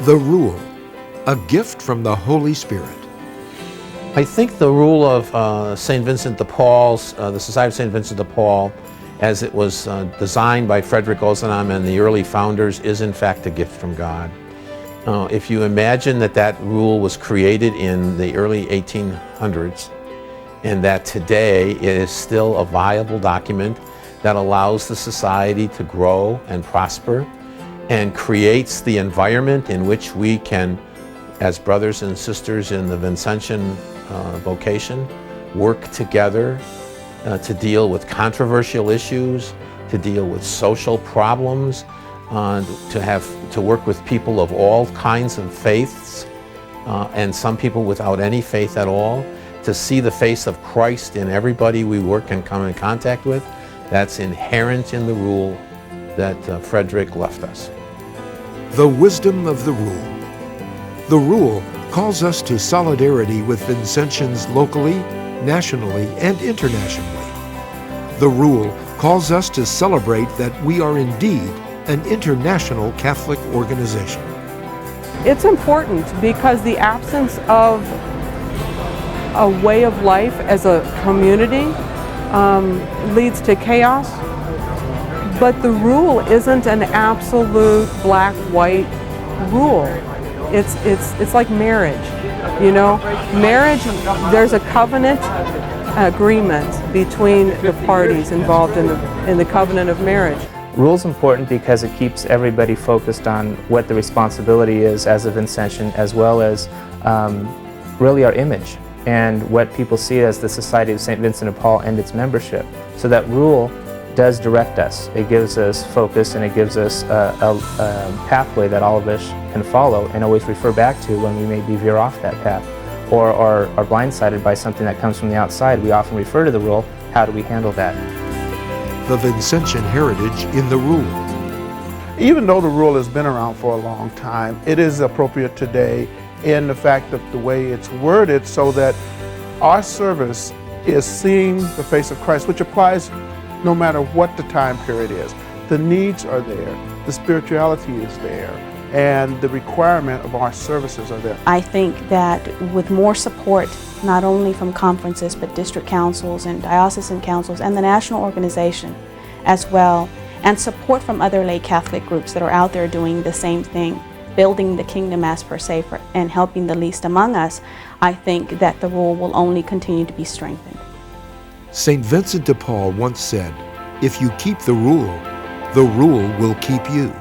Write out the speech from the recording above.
The Rule, a gift from the Holy Spirit. I think the rule of St. Vincent de Paul's, the Society of St. Vincent de Paul, as it was designed by Frederick Ozanam and the early founders, is in fact a gift from God. If you imagine that that rule was created in the early 1800s and that today it is still a viable document that allows the society to grow and prosper and creates the environment in which we can, as brothers and sisters in the Vincentian vocation, work together to deal with controversial issues, to deal with social problems, to work with people of all kinds of faiths, and some people without any faith at all, to see the face of Christ in everybody we work and come in contact with. That's inherent in the rule that Frederick left us. The wisdom of the Rule. The Rule calls us to solidarity with Vincentians locally, nationally, and internationally. The Rule calls us to celebrate that we are indeed an international Catholic organization. It's important because the absence of a way of life as a community leads to chaos. But the rule isn't an absolute black-white rule. It's like marriage, you know? Marriage, there's a covenant agreement between the parties involved in the covenant of marriage. Rule's important because it keeps everybody focused on what the responsibility is as a Vincentian, as well as really our image and what people see as the Society of St. Vincent de Paul and its membership. So that rule does direct us. It gives us focus and it gives us a pathway that all of us can follow and always refer back to when we maybe veer off that path or are blindsided by something that comes from the outside. We often refer to the rule. How do we handle that? The Vincentian heritage in the Rule. Even though the rule has been around for a long time, it is appropriate today in the fact of the way it's worded so that our service is seeing the face of Christ, which applies no matter what the time period is. The needs are there, the spirituality is there, and the requirement of our services are there. I think that with more support, not only from conferences, but district councils and diocesan councils and the national organization as well, and support from other lay Catholic groups that are out there doing the same thing, building the kingdom as per se and helping the least among us, I think that the rule will only continue to be strengthened. St. Vincent de Paul once said, "If you keep the rule will keep you."